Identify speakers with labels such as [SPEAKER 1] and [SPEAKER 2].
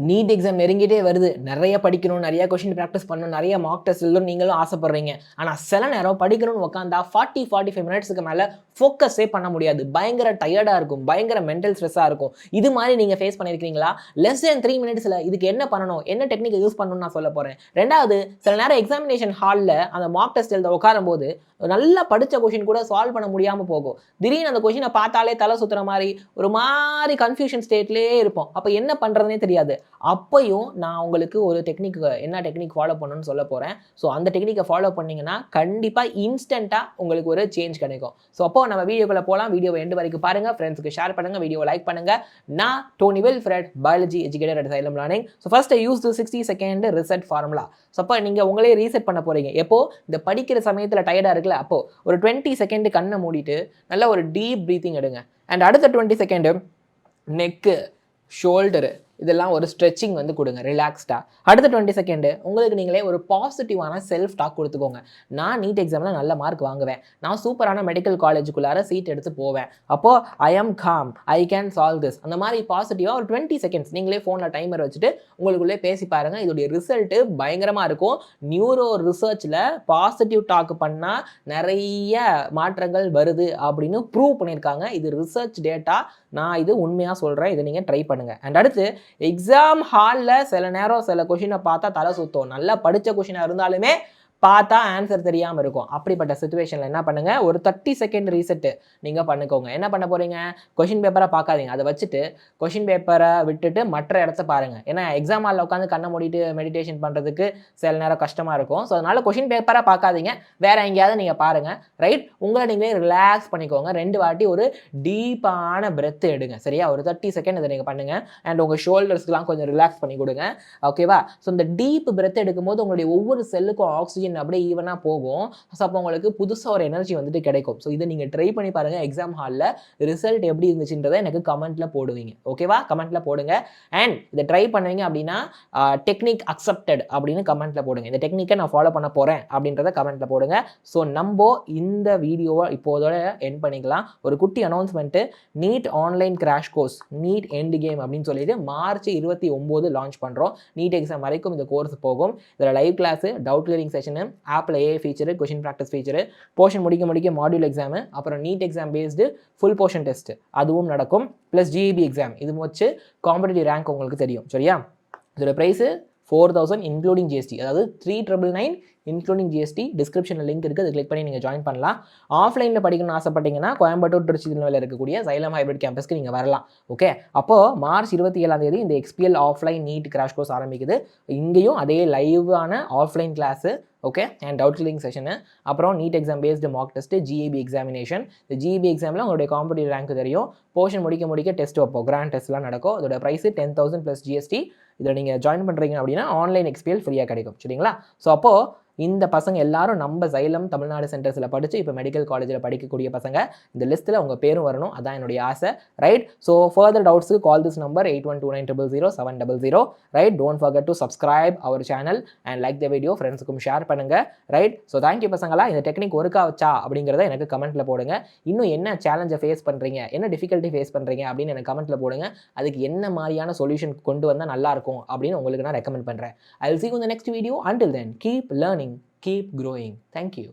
[SPEAKER 1] NEET exam நெருங்கிட்டே வருது. நிறைய படிக்கணும், நிறைய கொஸ்டின் ப்ராக்டிஸ் பண்ணணும், நிறைய மார்க் டெஸ்ட் எழுதணும் நீங்களும் ஆசைப்படுறீங்க. ஆனால் சில நேரம் படிக்கணும்னு உட்காந்தா 45 மினிட்ஸ்க்கு மேலே ஃபோக்கஸே பண்ண முடியாது. பயங்கர டயர்டாக இருக்கும், பயங்கர மென்டல் ஸ்ட்ரெஸ்ஸாக இருக்கும். இது மாதிரி நீங்கள் ஃபேஸ் பண்ணியிருக்கீங்களா? லெஸ் தென் 3 மினிட்ஸில் இதுக்கு என்ன பண்ணணும், என்ன டெக்னிக்கை யூஸ் பண்ணணும்னு நான் சொல்ல போகிறேன். ரெண்டாவது, சில நேரம் எக்ஸாமினேஷன் ஹாலில் அந்த மார்க் டெஸ்ட் எழுத உட்காரும் போது நல்லா படித்த கொஷின் கூட சால்வ் பண்ண முடியாமல் போகும். திடீர்னு அந்த கொஷினை பார்த்தாலே தலை சுற்றுற மாதிரி ஒரு மாதிரி கன்ஃபியூஷன் ஸ்டேட்லேயே இருப்போம். அப்போ என்ன பண்ணுறதுனே தெரியாது. அப்பையும் நான் உங்களுக்கு ஒரு டெக்னிக், என்ன டெக்னிக் ஃபாலோ பண்ணணும்னு சொல்ல போகிறேன். ஸோ அந்த டெக்னிக்கை ஃபாலோ பண்ணிங்கன்னா கண்டிப்பாக இன்ஸ்டண்ட்டாக உங்களுக்கு ஒரு சேஞ்ச் கிடைக்கும். ஸோ அப்போ நம்ம வீடியோக்குள்ளே போகலாம். வீடியோவை எண்டு வரைக்கும் பாருங்கள், ஃப்ரெண்ட்ஸுக்கு ஷேர் பண்ணுங்கள், வீடியோவை லைக் பண்ணுங்கள். நான் Tony Wilfred, biology educator at Xylem Learning. So first use the 60 second reset formula. So அப்போ நீங்கள் உங்களே ரீசெட் பண்ண போகிறீங்க. எப்போ இந்த படிக்கிற சமயத்தில் டயர்டாக இருக்குல்ல, அப்போ ஒரு 20 செகண்ட் கண்ணை மூடிட்டு நல்லா ஒரு டீப் ப்ரீத்திங் எடுங்க. அண்ட் அடுத்த 20 செகண்ட் நெக்கு, ஷோல்டரு இதெல்லாம் ஒரு ஸ்ட்ரெச்சிங் வந்து கொடுங்க ரிலாக்ஸ்டாக. அடுத்த 20 செகண்டு உங்களுக்கு நீங்களே ஒரு பாசிட்டிவான செல்ஃப் டாக் கொடுத்துக்கோங்க. நான் நீட் எக்ஸாமில் நல்ல மார்க் வாங்குவேன், நான் சூப்பரான மெடிக்கல் காலேஜுக்குள்ளார சீட் எடுத்து போவேன், அப்போது ஐ ஆம் com, I can solve this. அந்த மாதிரி பாசிட்டிவாக ஒரு 20 செகண்ட்ஸ் நீங்களே ஃபோனில் டைமர் வச்சுட்டு உங்களுக்குள்ளே பேசி பாருங்கள். இதோடைய ரிசல்ட்டு பயங்கரமாக இருக்கும். நியூரோ ரிசர்ச்சில் பாசிட்டிவ் டாக் பண்ணால் நிறைய மாற்றங்கள் வருது அப்படின்னு ப்ரூவ் பண்ணியிருக்காங்க. இது ரிசர்ச் டேட்டா, நான் இது உண்மையாக சொல்கிறேன். இதை நீங்கள் ட்ரை பண்ணுங்கள். அண்ட் அடுத்து, எக்ஸாம் ஹாலில் சில நேரம் சில கொஷினை பார்த்தா தலை சுத்தம். நல்லா படித்த கொஷினாக இருந்தாலுமே பார்த்தா ஆன்சர் தெரியாமல் இருக்கும். அப்படிப்பட்ட சுச்சுவேஷனில் என்ன பண்ணுங்கள், ஒரு 30 செகண்ட் ரீசெட்டு நீங்கள் பண்ணிக்கோங்க. என்ன பண்ண போகிறீங்க, கொஷின் பேப்பரை பார்க்காதீங்க, அதை வச்சுட்டு கொஷின் பேப்பரை விட்டுட்டு மற்ற இடத்த பாருங்கள். ஏன்னா எக்ஸாம் ஹாலில் உட்காந்து கண்ணை மூடிட்டு மெடிடேஷன் பண்ணுறதுக்கு சில நேரம் கஷ்டமாக இருக்கும். ஸோ அதனால் கொஷின் பேப்பரை பார்க்காதீங்க, வேறு எங்கேயாவது நீங்கள் பாருங்கள். ரைட், உங்களை நீங்களே ரிலாக்ஸ் பண்ணிக்கோங்க. 2 வாட்டி ஒரு டீப்பான பிரெத் எடுங்க. சரியா, ஒரு 30 செகண்ட் இதை நீங்கள் பண்ணுங்கள். அண்ட் உங்கள் ஷோல்டர்ஸ்க்குலாம் கொஞ்சம் ரிலாக்ஸ் பண்ணி கொடுங்க. ஓகேவா? ஸோ இந்த டீப் பிரெத் எடுக்கும்போது உங்களுடைய ஒவ்வொரு செல்லுக்கும் ஆக்சிஜன் அப்படியே ஈவனாக போகும். ஸோ அப்போ உங்களுக்கு புதுசாக ஒரு எனர்ஜி வந்துட்டு கிடைக்கும். ஸோ இதை நீங்கள் ட்ரை பண்ணி பாருங்கள். எக்ஸாம் ஹாலில் ரிசல்ட் எப்படி இருந்துச்சுன்றதை எனக்கு கமெண்ட்டில் போடுவீங்க. ஓகேவா? கமெண்ட்டில் போடுங்க. அண்ட் இதை ட்ரை பண்ணுவீங்க அப்படின்னா டெக்னிக் அக்செப்டட் அப்படின்னு கமெண்ட்டில் போடுங்க. இந்த டெக்னிக்கை நான் ஃபாலோ பண்ண போகிறேன் அப்படின்றத கமெண்ட்டில் போடுங்க. ஸோ நம்ம இந்த வீடியோவை இப்போதோட எண்ட் பண்ணிக்கலாம். ஒரு குட்டி announcement, NEET online crash course, NEET end game அப்படின்னு சொல்லிட்டு மார்ச் 29 லான்ச் பண்ணுறோம். நீட் எக்ஸாம் வரைக்கும் இந்த கோர்ஸ் போகும். இதில் live class, doubt clearing session, ஆப்பில் AI feature, question practice feature, portion முடிக்க மாடியூல் எக்ஸாமு, அப்புறம் NEET exam based full portion test அதுவும் நடக்கும். ப்ளஸ் ஜிஇபி எக்ஸாம், இது வச்சு காம்படிட்டிவ் ரேங்க் உங்களுக்கு தெரியும். சரியா? இதோட ப்ரைஸு 4000 இன்க்ளூடிங் ஜிஎஸ்டி, அதாவது 3999 இன்க்ளூடிங் ஜிஎஸ்டி. டிஸ்கிரிப்ஷனில் லிங்க் இருக்குது, அது கிளிக் பண்ணி நீங்கள் ஜாயின் பண்ணலாம். ஆஃப்லைனில் படிக்கணும்னு ஆசைப்பட்டீங்கன்னா கோயம்புத்தூர், திருச்சி, திருநெல்வேலியில் இருக்கக்கூடிய Xylem ஹைப்ரிட் கேம்பஸ்க்கு நீங்கள் வரலாம். ஓகே, அப்போது மார்ச் 27 இந்த XPL offline NEET crash course ஆரம்பிக்குது. இங்கேயும் அதே லைவான offline class, okay, and doubt clearing session, அப்புறம் NEET exam based mock test, GAP examination. இந்த ஜிஏபி எக்ஸாமில் உங்களுடைய காம்படிட்டிவ் ரேங்க் தெரியும். போர்ஷன் முடிக்க டெஸ்ட் வைப்போம், கிராண்ட் டெஸ்ட்லாம் நடக்கும். அதோட ப்ரைஸு 10,000 ப்ளஸ் ஜிஎஸ்டி. இதில் நீங்கள் ஜாயின் பண்ணுறீங்க அப்படின்னா ஆன்லைன் எக்ஸ்பிஎல் ஃப்ரீயாக கிடைக்கும். சரிங்களா? ஸோ அப்போது இந்த பசங்க எல்லாரும் நம்ம Xylem தமிழ்நாடு சென்டர்ஸில் படித்து இப்போ மெடிக்கல் காலேஜில் படிக்கக்கூடிய பசங்க. இந்த லிஸ்ட்டில் உங்கள் பேரும் வரணும், அதான் என்னுடைய ஆசை. ரைட், ஸோ ஃபர்தர் டவுட்ஸுக்கு call this number 8129000700. Right, don't forget to subscribe our channel and like the video, ஃப்ரெண்ட்ஸுக்கும் ஷேர் பண்ணுங்கள். ரைட், ஸோ தேங்க்யூ பசங்களா. இந்த டெக்னிக் ஒர்க் ஆச்சா அப்படிங்கிறத எனக்கு கமெண்ட்டில் போடுங்க. இன்னும் என்ன சேலஞ்சை ஃபேஸ் பண்ணுறீங்க, என்ன டிஃபிகல்ட்டி ஃபேஸ் பண்ணுறீங்க அப்படின்னு எனக்கு கமெண்ட்டில் போடுங்க. அதுக்கு என்ன மாதிரியான சொல்யூஷன் கொண்டு வந்தால் நல்லாயிருக்கும் அப்படின்னு உங்களுக்கு நான் ரெக்கமெண்ட் பண்ணுறேன். I will see you in the next video. Until then, keep learning, keep growing. Thank you.